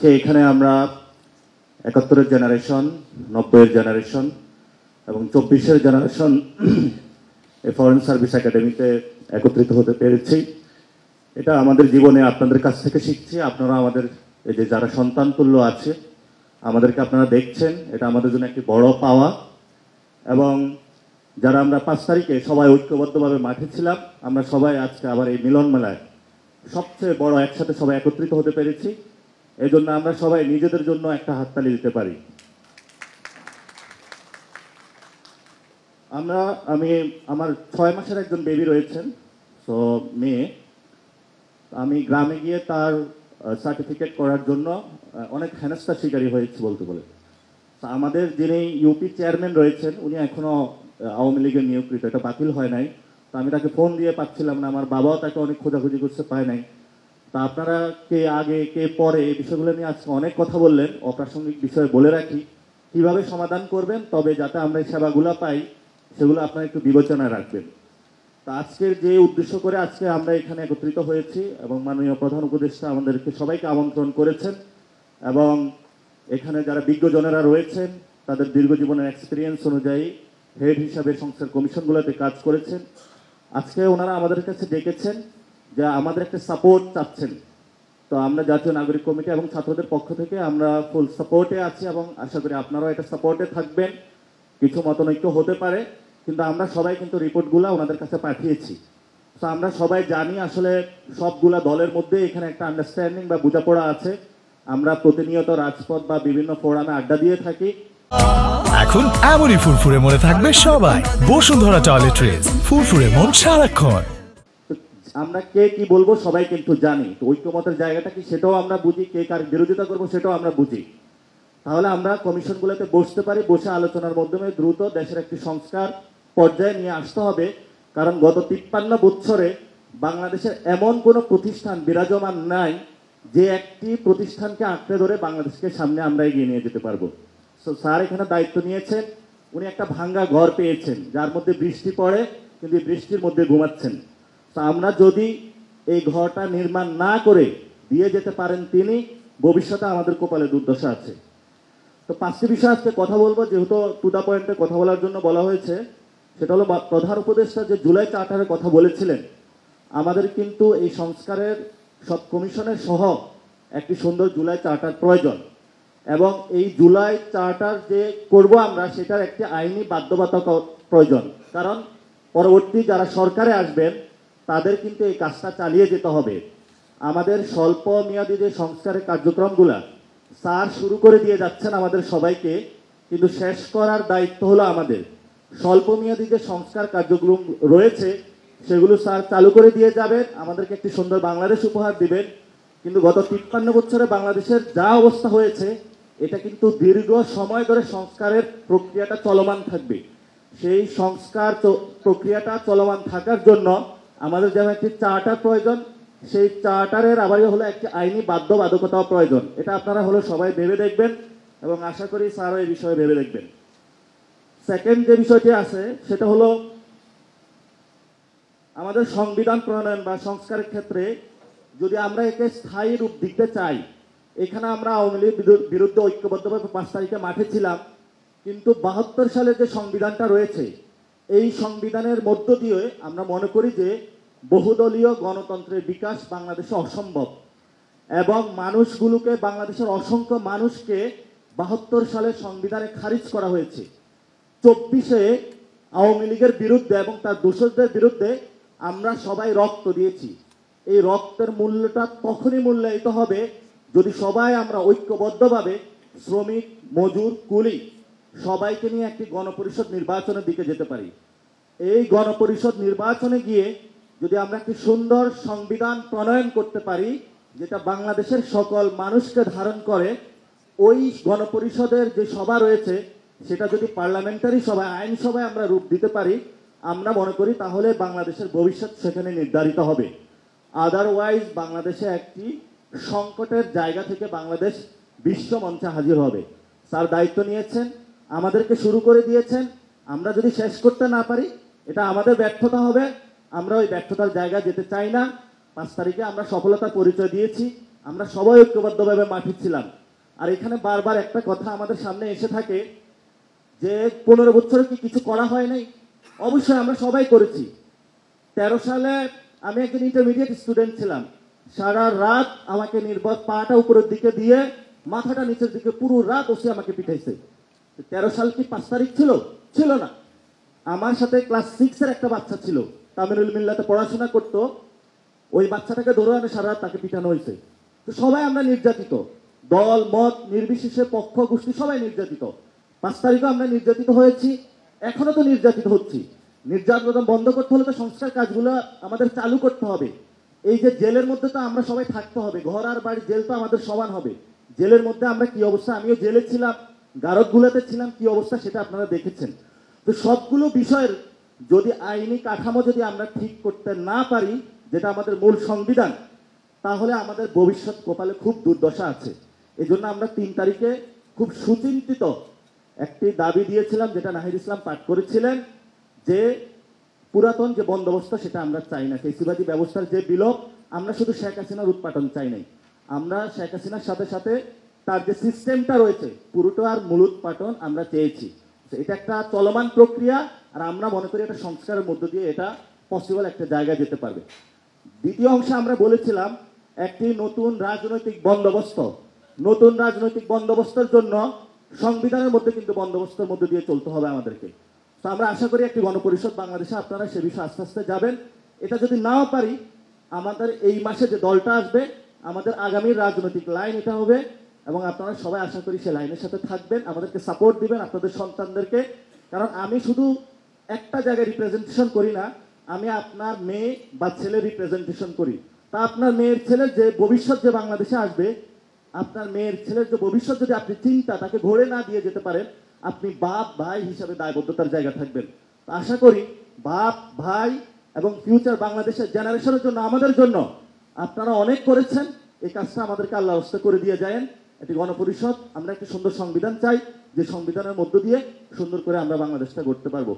এখানে আমরা ৭১-এর generation, ৯০-এর generation এবং ২৪-এর জেনারেশন এই ফরেন সার্ভিস একাডেমিতে একত্রিত হতে পেরেছি। এটা আমাদের জীবনে আপনাদের কাছ থেকে শিখছি। আপনারা আমাদের এই যে যারা সন্তান তুল্য আছে আমাদেরকে আপনারা দেখছেন, এটা আমাদের জন্য একটি বড় পাওয়া। এবং যারা আমরা ৫ তারিখে সবাই ঐক্যবদ্ধভাবে মাঠে ছিলাম, আমরা সবাই আজকে আবার এই মিলন মেলায় সবচেয়ে বড় একসাথে সবাই একত্রিত হতে পেরেছি। এই জন্য আমরা সবাই নিজেদের জন্য একটা হাততালি দিতে পারি। আমার ৬ মাসের একজন বেবি রয়েছেন, তো মেয়ে। আমি গ্রামে গিয়ে তার সার্টিফিকেট করার জন্য অনেক হেনস্থার শিকারী হয়েছে বলতে বলে। আমাদের যিনি ইউপি চেয়ারম্যান রয়েছেন উনি এখনো আওয়ামী লীগের নিয়োগকৃত, এটা বাতিল হয় নাই। তো আমি তাকে ফোন দিয়ে পাচ্ছিলাম না, আমার বাবাও তাকে অনেক খোঁজাখুঁজি করতে পায় নাই। তা আপনারা কে আগে কে পরে এই বিষয়গুলো নিয়ে আজকে অনেক কথা বললেন। অপ্রাসঙ্গিক বিষয় বলে রাখি, কিভাবে সমাধান করবেন, তবে যাতে আমরা এই সেবাগুলো পাই সেগুলো আপনারা একটু বিবেচনায় রাখবেন। তা আজকের যে উদ্দেশ্য করে আজকে আমরা এখানে একত্রিত হয়েছি এবং মাননীয় প্রধান উপদেষ্টা আমাদেরকে সবাইকে আমন্ত্রণ করেছেন এবং এখানে যারা বিজ্ঞজনেরা রয়েছেন তাদের দীর্ঘ জীবনের এক্সপিরিয়েন্স অনুযায়ী হেড হিসাবে সংস্কার কমিশনগুলোতে কাজ করেছেন। আজকে ওনারা আমাদের কাছে ডেকেছেন যে আমাদের একটা সাপোর্ট চাচ্ছেন। তো আমরা জাতীয় নাগরিক কমিটি এবং ছাত্রদের পক্ষ থেকে আমরা ফুল সাপোর্টে আছি এবং আশা করি আপনারাও এটা সাপোর্টে থাকবেন। কিছু মতনৈক্য হতে পারে, কিন্তু আমরা সবাই কিন্তু রিপোর্টগুলো ওনাদের কাছে পাঠিয়েছি। তো আমরা সবাই জানি আসলে সবগুলা দলের মধ্যে এখানে একটা আন্ডারস্ট্যান্ডিং বা বোঝাপড়া আছে। আমরা প্রতিনিয়ত রাজপথ বা বিভিন্ন ফোরামে আড্ডা দিয়ে থাকি। এখন এমনই ফুরফুরে মনে থাকবে সবাই। বসুন্ধরা টয়লেট্রিজ, ফুরফুরে মন সারাক্ষণ। আমরা কে কি বলবো সবাই কিন্তু জানি। তো ঐক্যমতের জায়গাটা কি সেটাও আমরা বুঝি, কে কার বিরোধিতা করবো সেটাও আমরা বুঝি। তাহলে আমরা কমিশনগুলোতে বসতে পারি, বসে আলোচনার মাধ্যমে দ্রুত দেশের একটি সংস্কার পর্যায়ে নিয়ে আসতে হবে। কারণ গত ৫৩ বছরে বাংলাদেশের এমন কোনো প্রতিষ্ঠান বিরাজমান নাই যে একটি প্রতিষ্ঠানকে আঁকড়ে ধরে বাংলাদেশকে সামনে আমরা এগিয়ে নিয়ে যেতে পারবো। তো স্যার এখানে দায়িত্ব নিয়েছেন, উনি একটা ভাঙ্গা ঘর পেয়েছেন যার মধ্যে বৃষ্টি পড়ে, কিন্তু বৃষ্টির মধ্যে ঘুমাচ্ছেন। তা আমরা যদি এই ঘরটা নির্মাণ না করে দিয়ে যেতে পারেন তিনি, ভবিষ্যতে আমাদের কপালে দুর্দশা আছে। তো 5টি বিষয় আজকে কথা বলবো, যেহেতু টু দা পয়েন্টে কথা বলার জন্য বলা হয়েছে। সেটা হলো প্রধান উপদেষ্টা যে জুলাই চার্টারের কথা বলেছিলেন, আমাদের কিন্তু এই সংস্কারের সব কমিশনের সহ একটি সুন্দর জুলাই চার্টার প্রয়োজন। এবং এই জুলাই চার্টার যে করব আমরা, সেটার একটি আইনি বাধ্যবাধকতা প্রয়োজন। কারণ পরবর্তী যারা সরকারে আসবেন তাদের কিন্তু এই কাজটা চালিয়ে যেতে হবে। আমাদের স্বল্প মেয়াদী যে সংস্কারের কার্যক্রমগুলা স্যার শুরু করে দিয়ে যাচ্ছেন আমাদের সবাইকে, কিন্তু শেষ করার দায়িত্ব হলো আমাদের। স্বল্প মেয়াদী যে সংস্কার কার্যক্রম রয়েছে সেগুলো স্যার চালু করে দিয়ে যাবেন, আমাদেরকে একটি সুন্দর বাংলাদেশ উপহার দিবেন। কিন্তু গত ৫৩ বছরে বাংলাদেশের যা অবস্থা হয়েছে, এটা কিন্তু দীর্ঘ সময় ধরে সংস্কারের প্রক্রিয়াটা চলমান থাকবে। সেই সংস্কার প্রক্রিয়াটা চলমান থাকার জন্য আমাদের যেমন একটি চার্টার প্রয়োজন, সেই চার্টারের আবারই হলো একটি আইনি বাধ্যবাধকতাও প্রয়োজন। এটা আপনারা হলো সবাই ভেবে দেখবেন এবং আশা করি স্যারও এই বিষয়ে ভেবে দেখবেন। সেকেন্ড যে বিষয়টি আছে সেটা হলো আমাদের সংবিধান প্রণয়ন বা সংস্কারের ক্ষেত্রে যদি আমরা একে স্থায়ী রূপ দিতে চাই, এখানে আমরা আওয়ামী লীগের বিরুদ্ধে ঐক্যবদ্ধভাবে 5 তারিখে মাঠে ছিলাম, কিন্তু 72 সালের যে সংবিধানটা রয়েছে এই সংবিধানের মধ্য দিয়ে আমরা মনে করি যে বহুদলীয় গণতন্ত্রের বিকাশ বাংলাদেশে অসম্ভব এবং মানুষগুলোকে, বাংলাদেশের অসংখ্য মানুষকে 72 সালের সংবিধানে খারিজ করা হয়েছে। 24-এ আওয়ামী লীগের বিরুদ্ধে এবং তার দোষরদের বিরুদ্ধে আমরা সবাই রক্ত দিয়েছি। এই রক্তের মূল্যটা তখনই মূল্যায়িত হবে যদি সবাই আমরা ঐক্যবদ্ধভাবে শ্রমিক, মজুর, কুলি সবাইকে নিয়ে একটি গণপরিষদ নির্বাচনের দিকে যেতে পারি। এই গণপরিষদ নির্বাচনে গিয়ে যদি আমরা একটি সুন্দর সংবিধান প্রণয়ন করতে পারি যেটা বাংলাদেশের সকল মানুষকে ধারণ করে, ওই গণপরিষদের যে সভা রয়েছে সেটা যদি পার্লামেন্টারি সভায়, আইন সভায় আমরা রূপ দিতে পারি, আমরা মনে করি তাহলে বাংলাদেশের ভবিষ্যৎ সেখানে নির্ধারিত হবে। আদারওয়াইজ বাংলাদেশে একটি সংকটের জায়গা থেকে বাংলাদেশ বিশ্ব মঞ্চে হাজির হবে। স্যার দায়িত্ব নিয়েছেন, আমাদেরকে শুরু করে দিয়েছেন, আমরা যদি শেষ করতে না পারি এটা আমাদের ব্যর্থতা হবে। আমরা ওই ব্যর্থতার জায়গা যেতে চাই না। 5 তারিখে আমরা সফলতার পরিচয় দিয়েছি, আমরা সবাই ঐক্যবদ্ধভাবে মাঠে ছিলাম। আর এখানে বারবার একটা কথা আমাদের সামনে এসে থাকে যে 15 বছরে কি কিছু করা হয় নাই? অবশ্যই আমরা সবাই করেছি। 13 সালে আমি একজন ইন্টারমিডিয়েট স্টুডেন্ট ছিলাম। সারা রাত আমাকে নির্বাক পাটা উপরের দিকে দিয়ে মাথাটা নিচের দিকে পুরো রাত ওসি আমাকে পিটাইছে। 13 সাল কি 5 তারিখ ছিল? ছিল না। আমার সাথে ক্লাস 6 এর একটা বাচ্চা ছিল, তামিরুল মিল্লাতে পড়াশোনা করতো। ওই বাচ্চাটাকে ধরে আনে সারা রাত তাকে পিটানো হয়েছে। তো সবাই আমরা নির্যাতিত, দল মত নির্বিশেষে পক্ষ গোষ্ঠী সবাই নির্যাতিত। 5 তারিখও আমরা নির্যাতিত হয়েছি, এখনো তো নির্যাতিত হচ্ছি। নির্যাতন বন্ধ করতে হলে তো সংস্কার কাজগুলো আমাদের চালু করতে হবে। এই যে জেলের মধ্যে তো আমরা সবাই থাকতে হবে, ঘর আর বাড়ি জেল তো আমাদের সমান হবে। জেলের মধ্যে আমরা কি অবস্থা, আমিও জেলে ছিলাম, গারদগুলোতে ছিলাম, কি অবস্থা সেটা আপনারা দেখেছেন। তো সবগুলো বিষয়ের যদি আইনি কাঠামো যদি আমরা ঠিক করতে না পারি, যেটা আমাদের মূল সংবিধান, তাহলে আমাদের ভবিষ্যৎ কপালে খুব দুর্দশা আছে। এই জন্য আমরা 3 তারিখে খুব সুচিন্তিত একটি দাবি দিয়েছিলাম, যেটা নাহিদ ইসলাম পাঠ করেছিলেন, যে পুরাতন যে বন্দোবস্ত সেটা আমরা চাই না, ফেসিবাদী ব্যবস্থার যে বিলোপ। আমরা শুধু শেখ হাসিনার উৎপাটন চাই নাই, আমরা শেখ হাসিনার সাথে সাথে তার যে সিস্টেমটা রয়েছে পুরোটা আর মূল উৎপাটন আমরা চেয়েছি। এটা একটা চলমান প্রক্রিয়া, আর আমরা মনে করি এটা সংস্কারের মধ্য দিয়ে এটা পসিবল একটা জায়গায় যেতে পারবে। দ্বিতীয় অংশে আমরা বলেছিলাম একটি নতুন রাজনৈতিক বন্দোবস্ত। নতুন রাজনৈতিক বন্দোবস্তের জন্য সংবিধানের মধ্যে কিন্তু বন্দোবস্তের মধ্যে দিয়ে চলতে হবে আমাদেরকে। তো আমরা আশা করি একটি গণপরিষদ বাংলাদেশে, আপনারা সে বিষয়ে আস্তে আস্তে যাবেন। এটা যদি নাও পারি, আমাদের এই মাসে যে দলটা আসবে, আমাদের আগামীর রাজনৈতিক লাইন এটা হবে, এবং আপনারা সবাই আশা করি সে লাইনের সাথে থাকবেন, আমাদেরকে সাপোর্ট দিবেন, আপনাদের সন্তানদেরকে। কারণ আমি শুধু একটা জায়গায় রিপ্রেজেন্টেশন করি না, আমি আপনার মেয়ে বা ছেলে রিপ্রেজেন্টেশন করি। তা আপনার মেয়ের ছেলের যে ভবিষ্যৎ যে বাংলাদেশে আসবে, আপনার মেয়ের ছেলের যে ভবিষ্যৎ যদি আপনি চিন্তা তাকে ঘোরে না দিয়ে যেতে পারেন, আপনি বাপ ভাই হিসাবে দায়বদ্ধতার জায়গা থাকবেন। তো আশা করি বাপ ভাই এবং ফিউচার বাংলাদেশের জেনারেশনের জন্য, আমাদের জন্য আপনারা অনেক করেছেন। এই কাজটা আমাদেরকে আল্লাহ হস্তে করে দিয়ে যায়। একটি গণপরিষদ, আমরা একটি সুন্দর সংবিধান চাই, যে সংবিধানের মধ্য দিয়ে সুন্দর করে আমরা বাংলাদেশটা গড়তে পারবো।